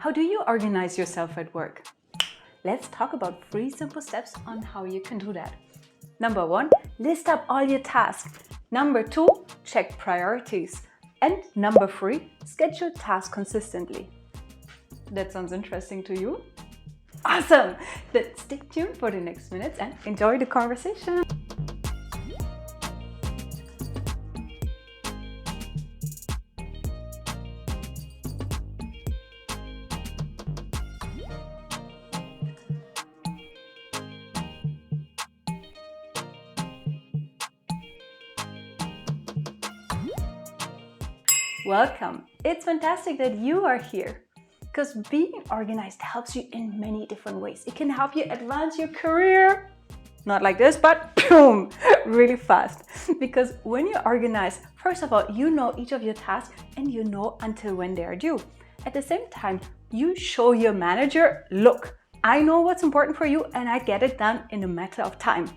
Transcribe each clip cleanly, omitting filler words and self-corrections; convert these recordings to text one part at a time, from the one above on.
How do you organize yourself at work? Let's talk about 3 simple steps on how you can do that. Number 1, list up all your tasks. Number 2, check priorities. And number 3, schedule tasks consistently. That sounds interesting to you? Awesome! Then stay tuned for the next minutes and enjoy the conversation. Welcome! It's fantastic that you are here, because being organized helps you in many different ways. It can help you advance your career, not like this, but boom, really fast. Because when you're organized, first of all, you know each of your tasks and you know until when they are due. At the same time, you show your manager, look, I know what's important for you and I get it done in a matter of time.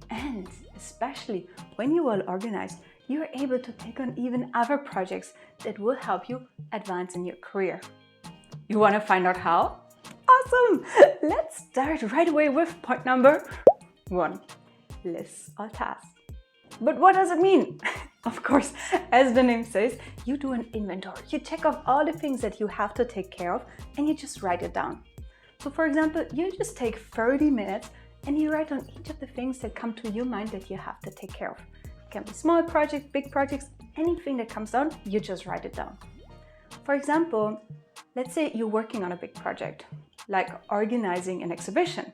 And especially when you are organized, you're able to take on even other projects that will help you advance in your career. You want to find out how? Awesome! Let's start right away with point number 1. List all tasks. But what does it mean? Of course, as the name says, you do an inventory. You check off all the things that you have to take care of and you just write it down. So for example, you just take 30 minutes and you write on each of the things that come to your mind that you have to take care of. It can be small projects, big projects, anything that comes down, you just write it down. For example, let's say you're working on a big project, like organizing an exhibition.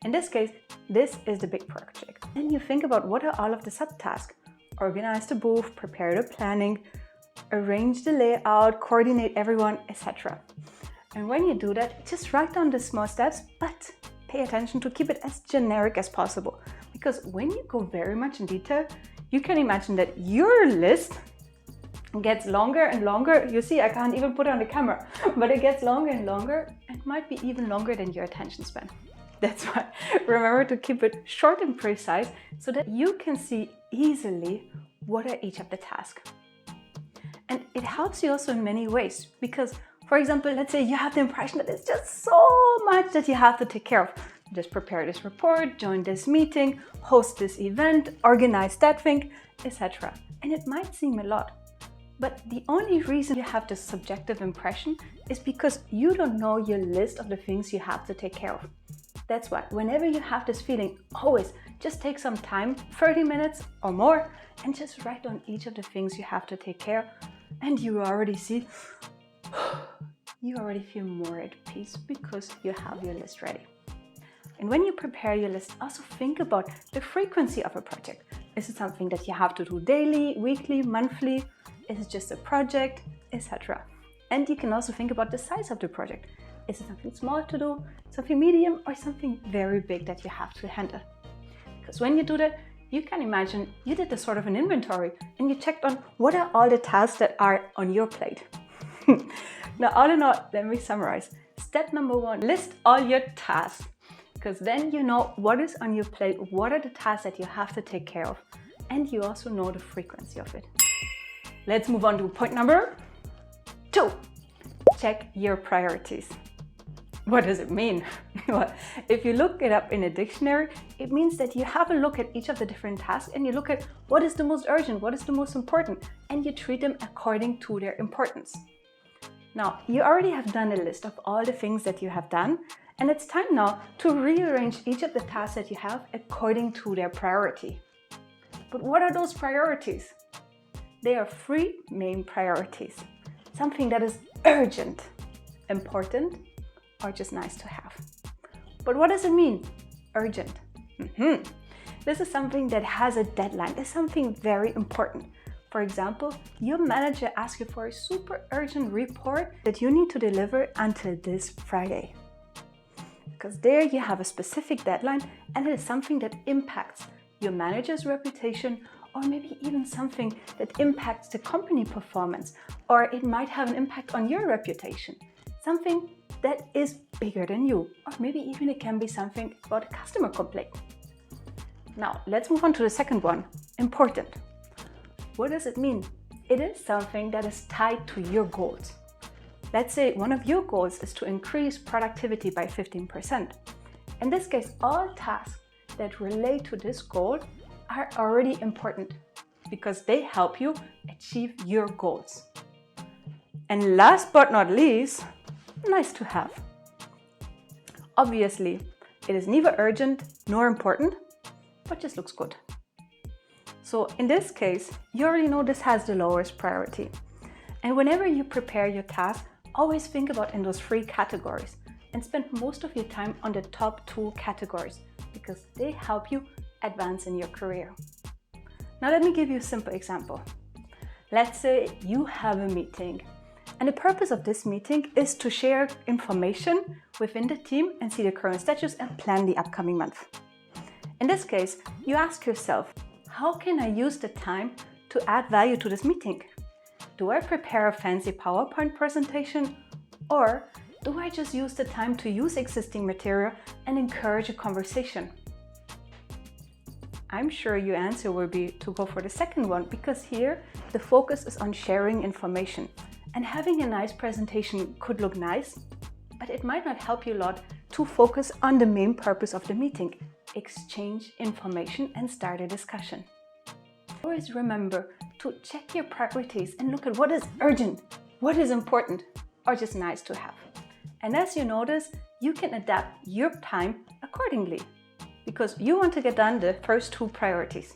In this case, this is the big project. Then you think about what are all of the subtasks. Organize the booth, prepare the planning, arrange the layout, coordinate everyone, etc. And when you do that, just write down the small steps, but pay attention to keep it as generic as possible. Because when you go very much in detail, you can imagine that your list gets longer and longer. You see, I can't even put it on the camera, but it gets longer and longer and might be even longer than your attention span. That's why remember to keep it short and precise so that you can see easily what are each of the tasks. And it helps you also in many ways because, for example, let's say you have the impression that it's just so much that you have to take care of. Just prepare this report, join this meeting, host this event, organize that thing, etc. And it might seem a lot. But the only reason you have this subjective impression is because you don't know your list of the things you have to take care of. That's why whenever you have this feeling, always just take some time, 30 minutes or more, and just write down each of the things you have to take care of. And you already see, you already feel more at peace because you have your list ready. And when you prepare your list, also think about the frequency of a project. Is it something that you have to do daily, weekly, monthly? Is it just a project, etc.? And you can also think about the size of the project. Is it something small to do, something medium, or something very big that you have to handle? Because when you do that, you can imagine you did a sort of an inventory and you checked on what are all the tasks that are on your plate. Now, all in all, let me summarize. Step number 1, list all your tasks. Because then you know what is on your plate, what are the tasks that you have to take care of, and you also know the frequency of it. Let's move on to point number 2. Check your priorities. What does it mean? Well, if you look it up in a dictionary, it means that you have a look at each of the different tasks and you look at what is the most urgent, what is the most important, and you treat them according to their importance. Now, you already have done a list of all the things that you have done, and it's time now to rearrange each of the tasks that you have according to their priority. But what are those priorities? There are 3 main priorities. Something that is urgent, important, or just nice to have. But what does it mean? Urgent. This is something that has a deadline. It's something very important. For example, your manager asks you for a super urgent report that you need to deliver until this Friday. Because there you have a specific deadline and it is something that impacts your manager's reputation, or maybe even something that impacts the company performance, or it might have an impact on your reputation. Something that is bigger than you, or maybe even it can be something about a customer complaint. Now, let's move on to the second one, important. What does it mean? It is something that is tied to your goals. Let's say one of your goals is to increase productivity by 15%. In this case, all tasks that relate to this goal are already important because they help you achieve your goals. And last but not least, nice to have. Obviously, it is neither urgent nor important, but just looks good. So in this case, you already know this has the lowest priority. And whenever you prepare your task, always think about in those 3 categories and spend most of your time on the top 2 categories because they help you advance in your career. Now let me give you a simple example. Let's say you have a meeting, and the purpose of this meeting is to share information within the team and see the current status and plan the upcoming month. In this case, you ask yourself, how can I use the time to add value to this meeting? Do I prepare a fancy PowerPoint presentation, or do I just use the time to use existing material and encourage a conversation? I'm sure your answer will be to go for the second one, because here the focus is on sharing information. And having a nice presentation could look nice, but it might not help you a lot to focus on the main purpose of the meeting: exchange information and start a discussion. Always remember to check your priorities and look at what is urgent, what is important, or just nice to have. And as you notice, you can adapt your time accordingly because you want to get done the first 2 priorities.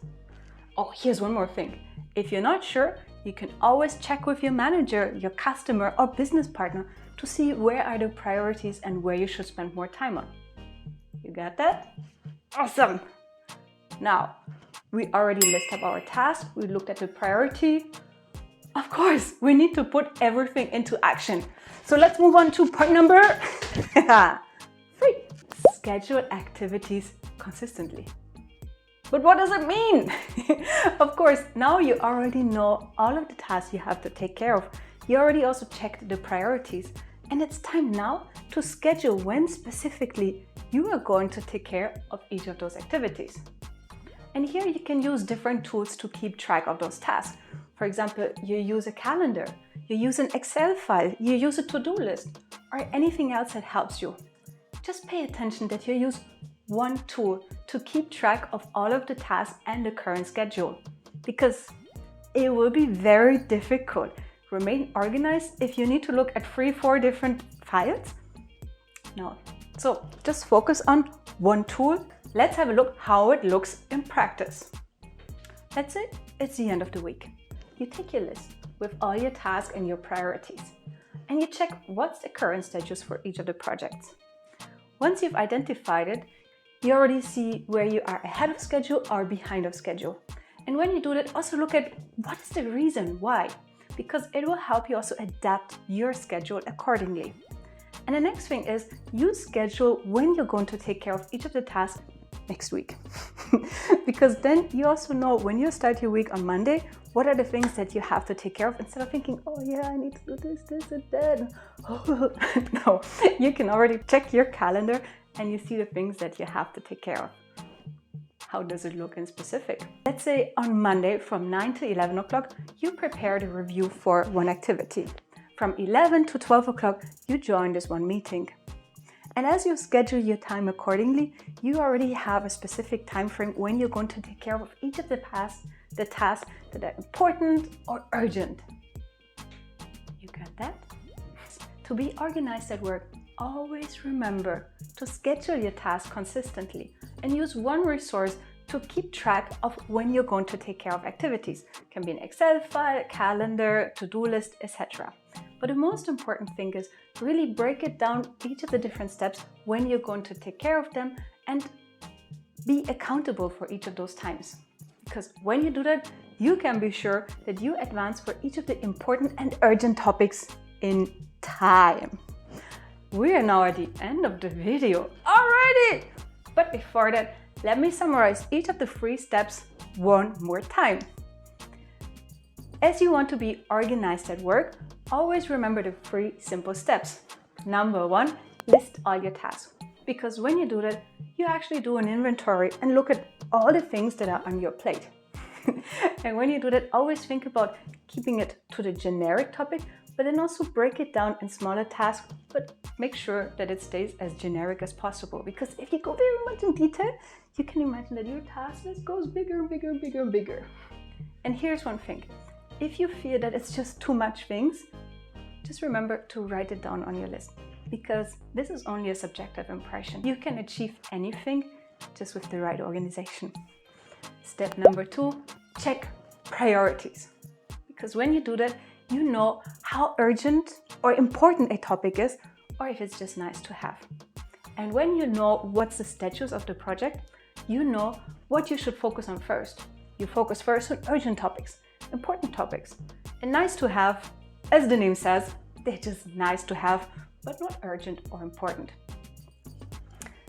Oh, here's one more thing. If you're not sure, you can always check with your manager, your customer, or business partner to see where are the priorities and where you should spend more time on. You got that? Awesome! Now, we already listed up our task, we looked at the priority. Of course, we need to put everything into action. So let's move on to point number 3. Schedule activities consistently. But what does it mean? Of course, now you already know all of the tasks you have to take care of. You already also checked the priorities. And it's time now to schedule when specifically you are going to take care of each of those activities. And here you can use different tools to keep track of those tasks. For example, you use a calendar, you use an Excel file, you use a to-do list, or anything else that helps you. Just pay attention that you use one tool to keep track of all of the tasks and the current schedule, because it will be very difficult. Remain organized if you need to look at 3-4 different files. No. So just focus on one tool. Let's have a look how it looks in practice. Let's say it's the end of the week. You take your list with all your tasks and your priorities, and you check what's the current status for each of the projects. Once you've identified it, you already see where you are ahead of schedule or behind of schedule. And when you do that, also look at what is the reason why, because it will help you also adapt your schedule accordingly. And the next thing is you schedule when you're going to take care of each of the tasks next week. Because then you also know when you start your week on Monday, what are the things that you have to take care of, instead of thinking, oh yeah, I need to do this and that. Oh, no, you can already check your calendar and you see the things that you have to take care of. How does it look in specific? Let's say on Monday from 9 to 11 o'clock, you prepare the review for one activity. From 11 to 12 o'clock, you join this one meeting. And as you schedule your time accordingly, you already have a specific time frame when you're going to take care of each of the tasks that are important or urgent. You got that? To be organized at work, always remember to schedule your tasks consistently and use one resource to keep track of when you're going to take care of activities. It can be an Excel file, calendar, to-do list, etc. But the most important thing is really break it down, each of the different steps, when you're going to take care of them, and be accountable for each of those times. Because when you do that, you can be sure that you advance for each of the important and urgent topics in time. We are now at the end of the video already! But before that, let me summarize each of the 3 steps one more time. As you want to be organized at work, always remember the 3 simple steps. Number 1, list all your tasks. Because when you do that, you actually do an inventory and look at all the things that are on your plate. And when you do that, always think about keeping it to the generic topic, but then also break it down in smaller tasks, but make sure that it stays as generic as possible. Because if you go very much in detail, you can imagine that your task list goes bigger and bigger and bigger and bigger. And here's one thing. If you feel that it's just too much things, just remember to write it down on your list, because this is only a subjective impression. You can achieve anything just with the right organization. Step number 2, check priorities. Because when you do that, you know how urgent or important a topic is, or if it's just nice to have. And when you know what's the status of the project, you know what you should focus on first. You focus first on urgent topics, important topics. And nice to have, as the name says, they're just nice to have, but not urgent or important.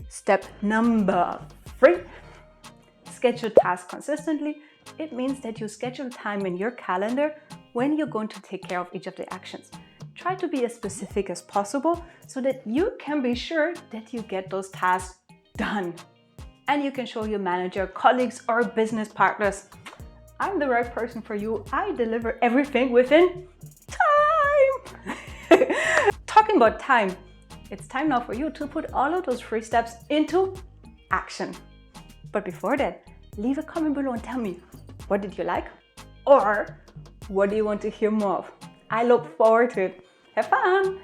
Step number 3, schedule tasks consistently. It means that you schedule time in your calendar when you're going to take care of each of the actions. Try to be as specific as possible so that you can be sure that you get those tasks done. And you can show your manager, colleagues, or business partners, I'm the right person for you. I deliver everything within time. Talking about time, it's time now for you to put all of those 3 steps into action. But before that, leave a comment below and tell me, what did you like? Or what do you want to hear more of? I look forward to it. Have fun!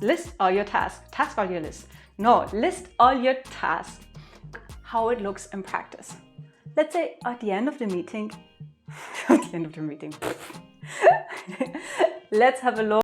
List all your tasks. Task all your list. No, list all your tasks. How it looks in practice. Let's say at the end of the meeting, let's have a look.